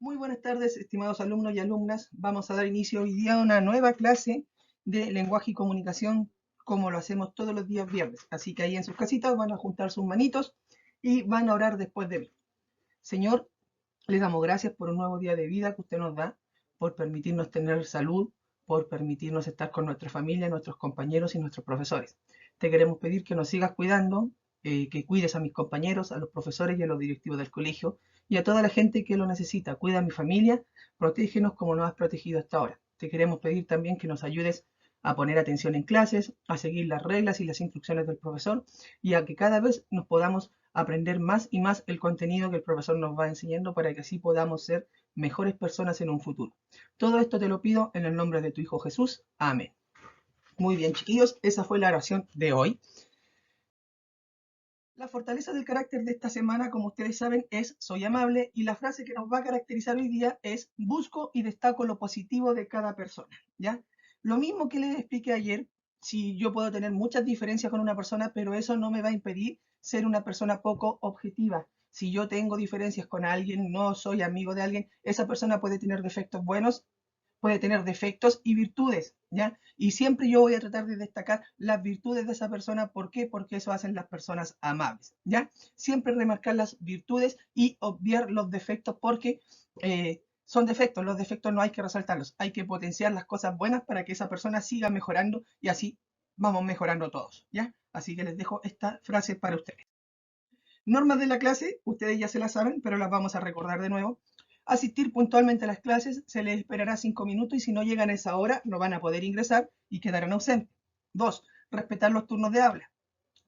Muy buenas tardes, estimados alumnos y alumnas. Vamos a dar inicio hoy día a una nueva clase de lenguaje y comunicación, como lo hacemos todos los días viernes. Así que ahí en sus casitas van a juntar sus manitos y van a orar después de mí. Señor, le damos gracias por un nuevo día de vida que usted nos da, por permitirnos tener salud, por permitirnos estar con nuestra familia, nuestros compañeros y nuestros profesores. Te queremos pedir que nos sigas cuidando, que cuides a mis compañeros, a los profesores y a los directivos del colegio y a toda la gente que lo necesita. Cuida a mi familia, protégenos como nos has protegido hasta ahora. Te queremos pedir también que nos ayudes a poner atención en clases, a seguir las reglas y las instrucciones del profesor y a que cada vez nos podamos aprender más y más el contenido que el profesor nos va enseñando para que así podamos ser mejores personas en un futuro. Todo esto te lo pido en el nombre de tu Hijo Jesús. Amén. Muy bien, chiquillos, esa fue la oración de hoy. La fortaleza del carácter de esta semana, como ustedes saben, es soy amable y la frase que nos va a caracterizar hoy día es busco y destaco lo positivo de cada persona, ¿ya? Lo mismo que les expliqué ayer, si yo puedo tener muchas diferencias con una persona, pero eso no me va a impedir ser una persona poco objetiva. Si yo tengo diferencias con alguien, no soy amigo de alguien, esa persona puede tener defectos buenos, puede tener defectos y virtudes, ¿ya? Y siempre yo voy a tratar de destacar las virtudes de esa persona. ¿Por qué? Porque eso hacen las personas amables, ¿ya? Siempre remarcar las virtudes y obviar los defectos porque son defectos. Los defectos no hay que resaltarlos, hay que potenciar las cosas buenas para que esa persona siga mejorando y así vamos mejorando todos, ¿ya? Así que les dejo esta frase para ustedes. Normas de la clase, ustedes ya se las saben, pero las vamos a recordar de nuevo. Asistir puntualmente a las clases, se les esperará 5 minutos y si no llegan a esa hora no van a poder ingresar y quedarán ausentes. 2. Respetar los turnos de habla.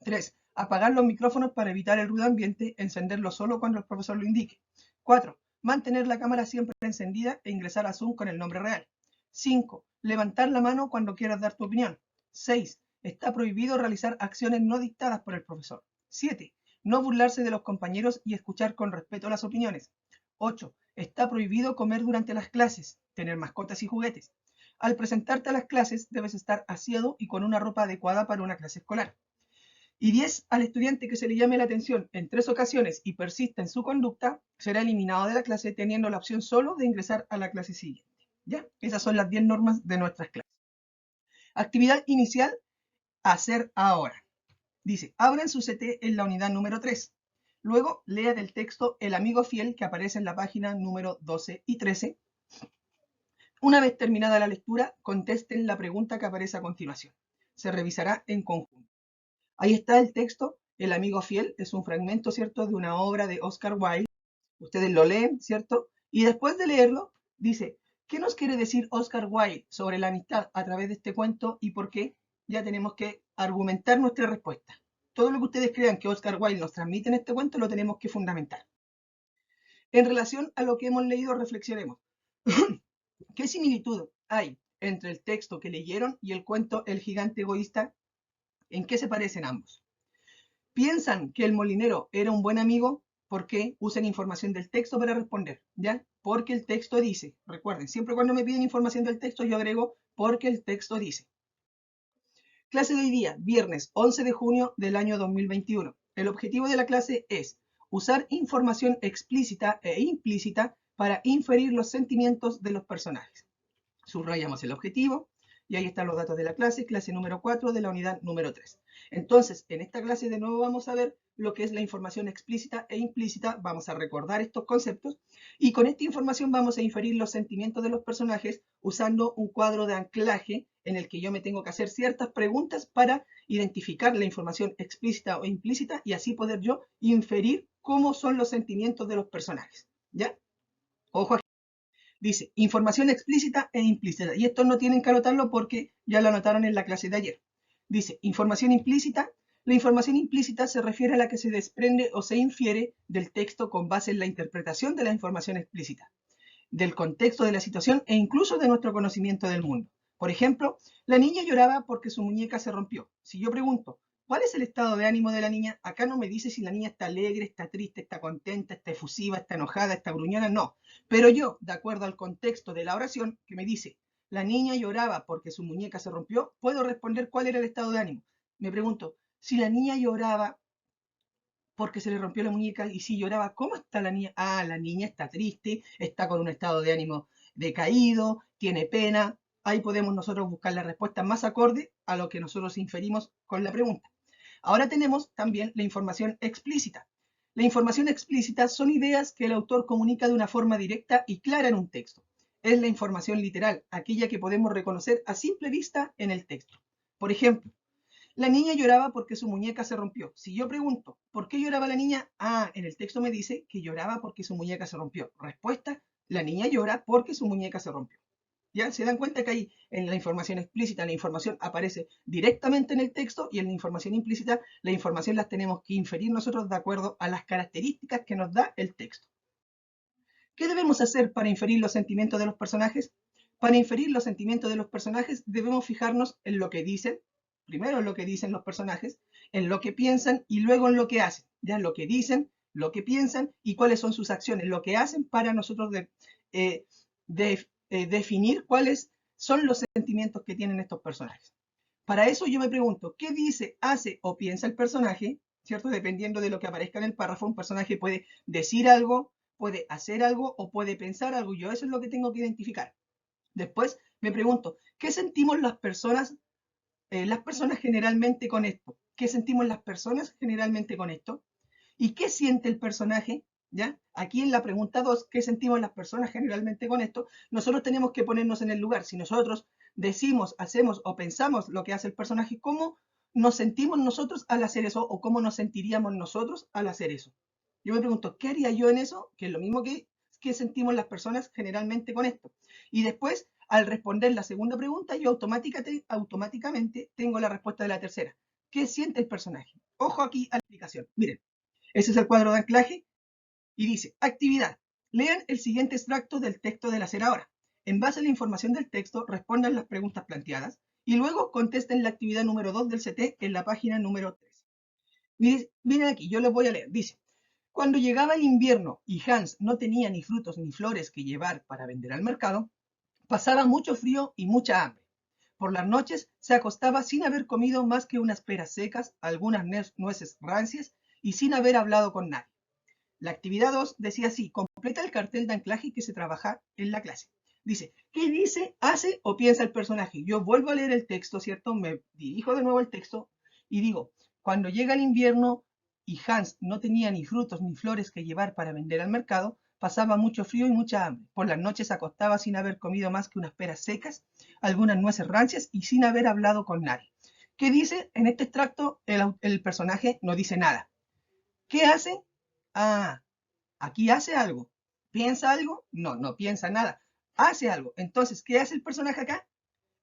3. Apagar los micrófonos para evitar el ruido ambiente, encenderlos solo cuando el profesor lo indique. 4. Mantener la cámara siempre encendida e ingresar a Zoom con el nombre real. 5. Levantar la mano cuando quieras dar tu opinión. 6. Está prohibido realizar acciones no dictadas por el profesor. 7. No burlarse de los compañeros y escuchar con respeto las opiniones. 8. Está prohibido comer durante las clases, tener mascotas y juguetes. Al presentarte a las clases debes estar aseado y con una ropa adecuada para una clase escolar. Y 10. Al estudiante que se le llame la atención en 3 ocasiones y persista en su conducta, será eliminado de la clase teniendo la opción solo de ingresar a la clase siguiente. ¿Ya? Esas son las 10 normas de nuestras clases. Actividad inicial, hacer ahora. Dice, abran su CT en la unidad número 3. Luego, lea del texto El amigo fiel que aparece en la página número 12 y 13. Una vez terminada la lectura, contesten la pregunta que aparece a continuación. Se revisará en conjunto. Ahí está el texto, El amigo fiel, es un fragmento, ¿cierto?, de una obra de Oscar Wilde. Ustedes lo leen, ¿cierto? Y después de leerlo, dice, ¿qué nos quiere decir Oscar Wilde sobre la amistad a través de este cuento y por qué? Ya tenemos que argumentar nuestra respuesta. Todo lo que ustedes crean que Oscar Wilde nos transmite en este cuento lo tenemos que fundamentar. En relación a lo que hemos leído, reflexionemos. ¿Qué similitud hay entre el texto que leyeron y el cuento El gigante egoísta? ¿En qué se parecen ambos? ¿Piensan que el molinero era un buen amigo? ¿Por qué? Usen información del texto para responder, ¿ya? Porque el texto dice. Recuerden, siempre cuando me piden información del texto yo agrego porque el texto dice. Clase de hoy día, viernes 11 de junio del año 2021. El objetivo de la clase es usar información explícita e implícita para inferir los sentimientos de los personajes. Subrayamos el objetivo y ahí están los datos de la clase número 4 de la unidad número 3. Entonces, en esta clase de nuevo vamos a ver lo que es la información explícita e implícita, vamos a recordar estos conceptos y con esta información vamos a inferir los sentimientos de los personajes usando un cuadro de anclaje en el que yo me tengo que hacer ciertas preguntas para identificar la información explícita o implícita y así poder yo inferir cómo son los sentimientos de los personajes. ¿Ya? Ojo aquí. Dice, información explícita e implícita. Y esto no tienen que anotarlo porque ya lo anotaron en la clase de ayer. Dice, información implícita. La información implícita se refiere a la que se desprende o se infiere del texto con base en la interpretación de la información explícita, del contexto de la situación e incluso de nuestro conocimiento del mundo. Por ejemplo, la niña lloraba porque su muñeca se rompió. Si yo pregunto, ¿cuál es el estado de ánimo de la niña? Acá no me dice si la niña está alegre, está triste, está contenta, está efusiva, está enojada, está gruñona, no. Pero yo, de acuerdo al contexto de la oración, que me dice, la niña lloraba porque su muñeca se rompió, puedo responder cuál era el estado de ánimo. Me pregunto, si la niña lloraba porque se le rompió la muñeca y si lloraba, ¿cómo está la niña? Ah, la niña está triste, está con un estado de ánimo decaído, tiene pena. Ahí podemos nosotros buscar la respuesta más acorde a lo que nosotros inferimos con la pregunta. Ahora tenemos también la información explícita. La información explícita son ideas que el autor comunica de una forma directa y clara en un texto. Es la información literal, aquella que podemos reconocer a simple vista en el texto. Por ejemplo, la niña lloraba porque su muñeca se rompió. Si yo pregunto, ¿por qué lloraba la niña? Ah, en el texto me dice que lloraba porque su muñeca se rompió. Respuesta, la niña llora porque su muñeca se rompió. ¿Ya? Se dan cuenta que ahí en la información explícita la información aparece directamente en el texto y en la información implícita la información las tenemos que inferir nosotros de acuerdo a las características que nos da el texto. ¿Qué debemos hacer para inferir los sentimientos de los personajes? Para inferir los sentimientos de los personajes debemos fijarnos en lo que dicen, primero en lo que dicen los personajes, en lo que piensan y luego en lo que hacen. Ya lo que dicen, lo que piensan y cuáles son sus acciones, lo que hacen para nosotros definir cuáles son los sentimientos que tienen estos personajes. Para eso yo me pregunto, ¿qué dice, hace o piensa el personaje? ¿Cierto? Dependiendo de lo que aparezca en el párrafo, un personaje puede decir algo, puede hacer algo o puede pensar algo. Yo eso es lo que tengo que identificar. Después me pregunto, ¿qué sentimos las personas generalmente con esto? ¿Qué sentimos las personas generalmente con esto? ¿Y qué siente el personaje? ¿Ya? Aquí en la pregunta 2, ¿qué sentimos las personas generalmente con esto? Nosotros tenemos que ponernos en el lugar. Si nosotros decimos, hacemos o pensamos lo que hace el personaje, ¿cómo nos sentimos nosotros al hacer eso o cómo nos sentiríamos nosotros al hacer eso? Yo me pregunto, ¿qué haría yo en eso? Que es lo mismo que sentimos las personas generalmente con esto. Y después, al responder la segunda pregunta, yo automáticamente tengo la respuesta de la tercera. ¿Qué siente el personaje? Ojo aquí a la explicación. Miren, ese es el cuadro de anclaje y dice, actividad. Lean el siguiente extracto del texto del hacer ahora. En base a la información del texto, respondan las preguntas planteadas y luego contesten la actividad número 2 del CT en la página número 3. Miren aquí, yo les voy a leer. Dice, cuando llegaba el invierno y Hans no tenía ni frutos ni flores que llevar para vender al mercado, pasaba mucho frío y mucha hambre. Por las noches se acostaba sin haber comido más que unas peras secas, algunas nueces rancias y sin haber hablado con nadie. La actividad 2 decía así, completa el cartel de anclaje que se trabaja en la clase. Dice, ¿qué dice, hace o piensa el personaje? Yo vuelvo a leer el texto, ¿cierto? Me dirijo de nuevo al texto y digo, cuando llega el invierno y Hans no tenía ni frutos ni flores que llevar para vender al mercado, pasaba mucho frío y mucha hambre. Por las noches se acostaba sin haber comido más que unas peras secas, algunas nueces rancias y sin haber hablado con nadie. ¿Qué dice? En este extracto el personaje no dice nada. ¿Qué hace? Ah, aquí hace algo. ¿Piensa algo? No, no piensa nada. Hace algo. Entonces, ¿qué hace el personaje acá?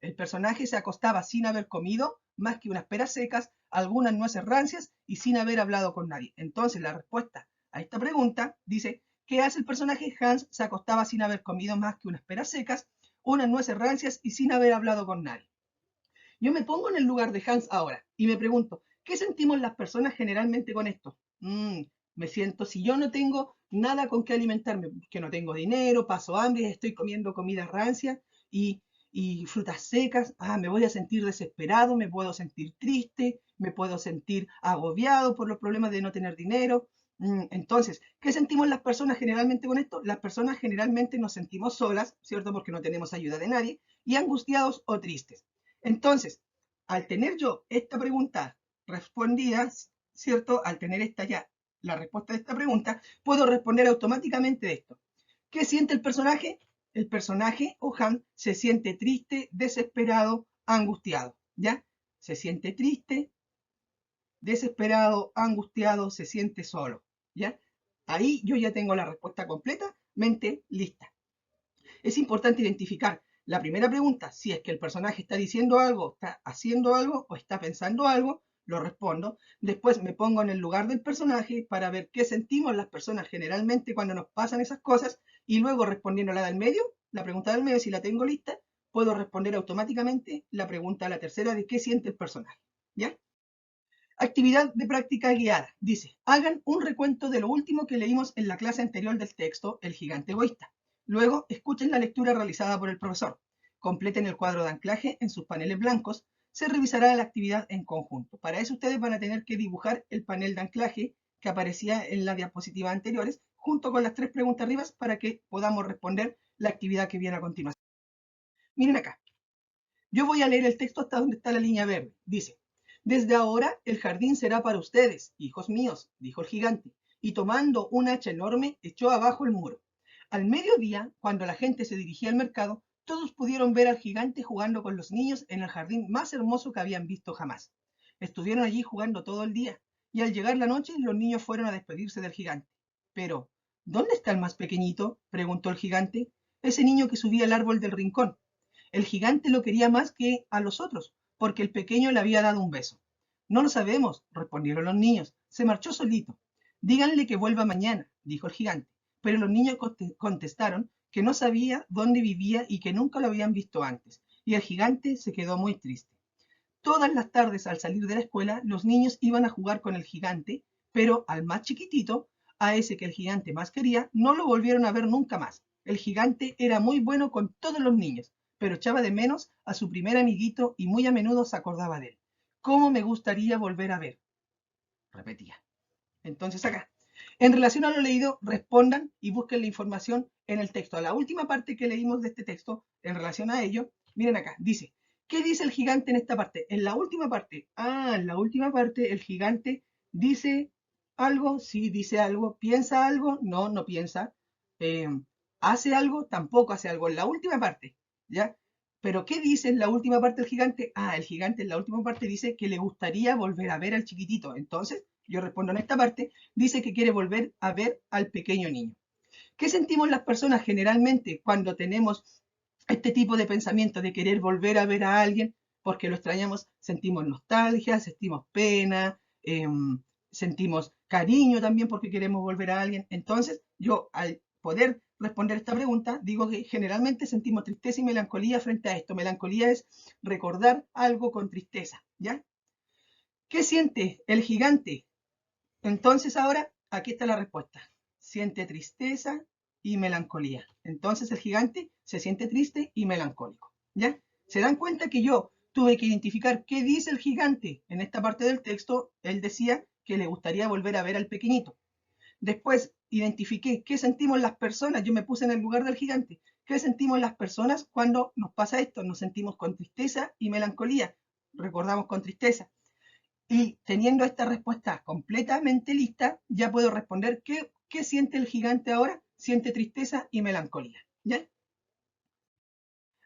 El personaje se acostaba sin haber comido más que unas peras secas, algunas nueces rancias y sin haber hablado con nadie. Entonces, la respuesta a esta pregunta dice, ¿qué hace el personaje? Hans se acostaba sin haber comido más que unas peras secas, unas nueces rancias y sin haber hablado con nadie. Yo me pongo en el lugar de Hans ahora y me pregunto, ¿qué sentimos las personas generalmente con esto? Me siento, si yo no tengo nada con qué alimentarme, que no tengo dinero, paso hambre, estoy comiendo comida rancia y, y frutas secas, me voy a sentir desesperado, me puedo sentir triste, me puedo sentir agobiado por los problemas de no tener dinero. Entonces, ¿qué sentimos las personas generalmente con esto? Las personas generalmente nos sentimos solas, ¿cierto? Porque no tenemos ayuda de nadie, y angustiados o tristes. Entonces, al tener yo esta pregunta respondida, ¿cierto? Al tener esta ya la respuesta de esta pregunta, puedo responder automáticamente de esto. ¿Qué siente el personaje? El personaje, o Han, se siente triste, desesperado, angustiado, ¿ya? Se siente triste, desesperado, angustiado, se siente solo, ¿ya? Ahí yo ya tengo la respuesta completamente lista. Es importante identificar la primera pregunta, si es que el personaje está diciendo algo, está haciendo algo o está pensando algo, lo respondo. Después me pongo en el lugar del personaje para ver qué sentimos las personas generalmente cuando nos pasan esas cosas y luego respondiendo la del medio, la pregunta del medio, si la tengo lista, puedo responder automáticamente la pregunta a la tercera de qué siente el personaje. ¿Ya? Actividad de práctica guiada. Dice, hagan un recuento de lo último que leímos en la clase anterior del texto, El gigante egoísta. Luego, escuchen la lectura realizada por el profesor. Completen el cuadro de anclaje en sus paneles blancos. Se revisará la actividad en conjunto. Para eso ustedes van a tener que dibujar el panel de anclaje que aparecía en las diapositivas anteriores, junto con las 3 preguntas arriba para que podamos responder la actividad que viene a continuación. Miren acá. Yo voy a leer el texto hasta donde está la línea verde. Dice: desde ahora el jardín será para ustedes, hijos míos, dijo el gigante, y tomando un hacha enorme echó abajo el muro. Al mediodía, cuando la gente se dirigía al mercado, todos pudieron ver al gigante jugando con los niños en el jardín más hermoso que habían visto jamás. Estuvieron allí jugando todo el día, y al llegar la noche los niños fueron a despedirse del gigante. Pero, ¿dónde está el más pequeñito?, preguntó el gigante. Ese niño que subía al árbol del rincón. El gigante lo quería más que a los otros, porque el pequeño le había dado un beso. No lo sabemos, respondieron los niños. Se marchó solito. Díganle que vuelva mañana, dijo el gigante. Pero los niños contestaron que no sabía dónde vivía y que nunca lo habían visto antes. Y el gigante se quedó muy triste. Todas las tardes al salir de la escuela, los niños iban a jugar con el gigante, pero al más chiquitito, a ese que el gigante más quería, no lo volvieron a ver nunca más. El gigante era muy bueno con todos los niños, pero echaba de menos a su primer amiguito y muy a menudo se acordaba de él. ¿Cómo me gustaría volver a ver?, repetía. Entonces acá, en relación a lo leído, respondan y busquen la información en el texto. A la última parte que leímos de este texto, en relación a ello, miren acá, dice: ¿qué dice el gigante en esta parte? En la última parte, en la última parte el gigante dice algo, sí, dice algo, piensa algo, no, no piensa, eh, hace algo, tampoco hace algo, en la última parte, ¿ya? Pero ¿qué dice en la última parte el gigante? El gigante en la última parte dice que le gustaría volver a ver al chiquitito. Entonces, yo respondo en esta parte, dice que quiere volver a ver al pequeño niño. ¿Qué sentimos las personas generalmente cuando tenemos este tipo de pensamiento de querer volver a ver a alguien porque lo extrañamos? Sentimos nostalgia, sentimos pena, sentimos cariño también porque queremos volver a alguien. Entonces, yo al poder responder esta pregunta, digo que generalmente sentimos tristeza y melancolía frente a esto. Melancolía es recordar algo con tristeza, ¿ya? ¿Qué siente el gigante? Entonces ahora, aquí está la respuesta. Siente tristeza y melancolía. Entonces el gigante se siente triste y melancólico, ¿ya? ¿Se dan cuenta que yo tuve que identificar qué dice el gigante? En esta parte del texto, él decía que le gustaría volver a ver al pequeñito. Después identifiqué qué sentimos las personas. Yo me puse en el lugar del gigante. ¿Qué sentimos las personas cuando nos pasa esto? Nos sentimos con tristeza y melancolía. Recordamos con tristeza. Y teniendo esta respuesta completamente lista, ya puedo responder qué siente el gigante ahora. Siente tristeza y melancolía, ¿ya?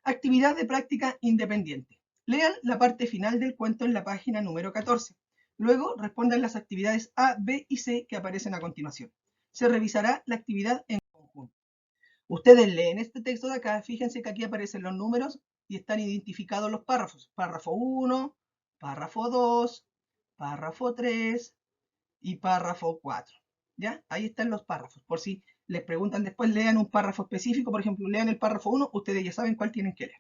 Actividad de práctica independiente. Lean la parte final del cuento en la página número 14. Luego respondan las actividades A, B y C que aparecen a continuación. Se revisará la actividad en conjunto. Ustedes leen este texto de acá, fíjense que aquí aparecen los números y están identificados los párrafos. Párrafo 1, párrafo 2, párrafo 3 y párrafo 4. ¿Ya? Ahí están los párrafos. Por si les preguntan después, lean un párrafo específico, por ejemplo, lean el párrafo 1, ustedes ya saben cuál tienen que leer.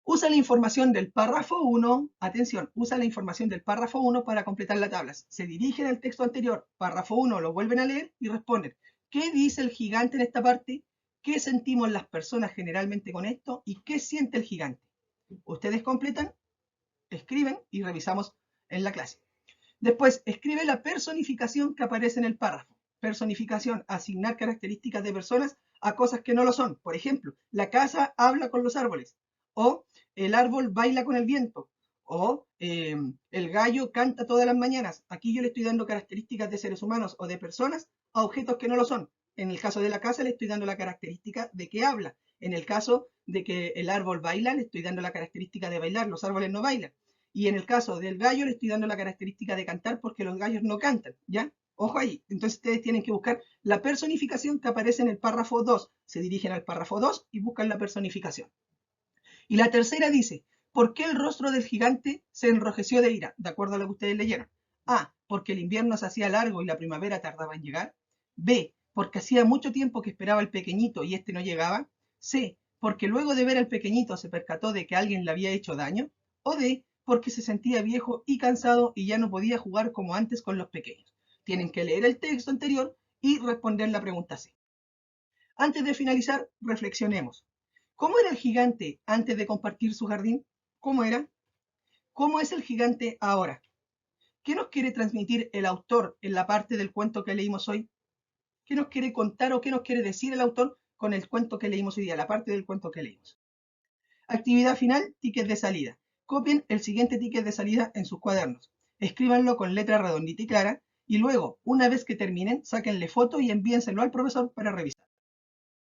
Usa la información del párrafo 1, atención, usa la información del párrafo 1 para completar la tabla. Se dirigen al texto anterior, párrafo 1, lo vuelven a leer y responden: ¿qué dice el gigante en esta parte? ¿Qué sentimos las personas generalmente con esto? ¿Y qué siente el gigante? Ustedes completan, escriben y revisamos en la clase. Después, escribe la personificación que aparece en el párrafo. Personificación: asignar características de personas a cosas que no lo son. Por ejemplo, la casa habla con los árboles, o el árbol baila con el viento, o el gallo canta todas las mañanas. Aquí yo le estoy dando características de seres humanos o de personas a objetos que no lo son. En el caso de la casa le estoy dando la característica de que habla. En el caso de que el árbol baila, le estoy dando la característica de bailar. Los árboles no bailan. Y en el caso del gallo le estoy dando la característica de cantar porque los gallos no cantan, ¿ya? Ojo ahí. Entonces ustedes tienen que buscar la personificación que aparece en el párrafo 2. Se dirigen al párrafo 2 y buscan la personificación. Y la tercera dice: ¿por qué el rostro del gigante se enrojeció de ira? De acuerdo a lo que ustedes leyeron. A, porque el invierno se hacía largo y la primavera tardaba en llegar. B, porque hacía mucho tiempo que esperaba al pequeñito y este no llegaba. C, porque luego de ver al pequeñito se percató de que alguien le había hecho daño. O D, porque se sentía viejo y cansado y ya no podía jugar como antes con los pequeños. Tienen que leer el texto anterior y responder la pregunta C. Antes de finalizar, reflexionemos. ¿Cómo era el gigante antes de compartir su jardín? ¿Cómo era? ¿Cómo es el gigante ahora? ¿Qué nos quiere transmitir el autor en la parte del cuento que leímos hoy? ¿Qué nos quiere contar o qué nos quiere decir el autor con el cuento que leímos hoy día, la parte del cuento que leímos? Actividad final, ticket de salida. Copien el siguiente ticket de salida en sus cuadernos. Escríbanlo con letra redondita y clara y luego, una vez que terminen, sáquenle foto y envíenselo al profesor para revisar.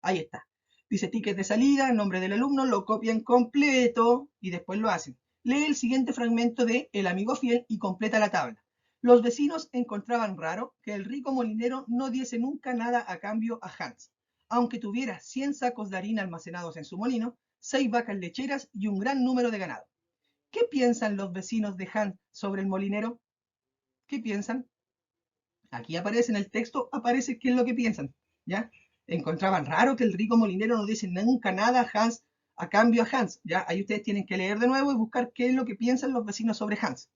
Ahí está. Dice ticket de salida, nombre del alumno, lo copian completo y después lo hacen. Lee el siguiente fragmento de El amigo fiel y completa la tabla. Los vecinos encontraban raro que el rico molinero no diese nunca nada a cambio a Hans, aunque tuviera 100 sacos de harina almacenados en su molino, 6 vacas lecheras y un gran número de ganado. ¿Qué piensan los vecinos de Hans sobre el molinero? ¿Qué piensan? Aquí aparece en el texto, aparece qué es lo que piensan, ¿ya? Encontraban raro que el rico molinero no diese nunca nada a Hans, a cambio a Hans, ¿ya? Ahí ustedes tienen que leer de nuevo y buscar qué es lo que piensan los vecinos sobre Hans.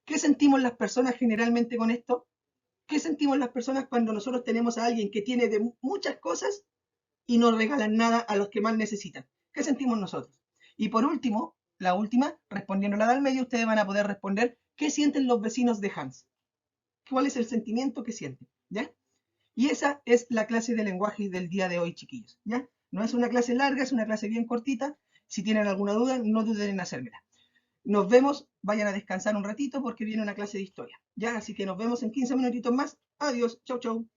¿Qué sentimos las personas generalmente con esto? ¿Qué sentimos las personas cuando nosotros tenemos a alguien que tiene de muchas cosas y no regalan nada a los que más necesitan? ¿Qué sentimos nosotros? Y por último, la última, respondiendo la del medio, ustedes van a poder responder qué sienten los vecinos de Hans. ¿Cuál es el sentimiento que sienten? ¿Ya? Y esa es la clase de lenguaje del día de hoy, chiquillos. ¿Ya? No es una clase larga, es una clase bien cortita. Si tienen alguna duda, no duden en hacérmela. Nos vemos, vayan a descansar un ratito porque viene una clase de historia. ¿Ya? Así que nos vemos en 15 minutitos más. Adiós, chau, chau.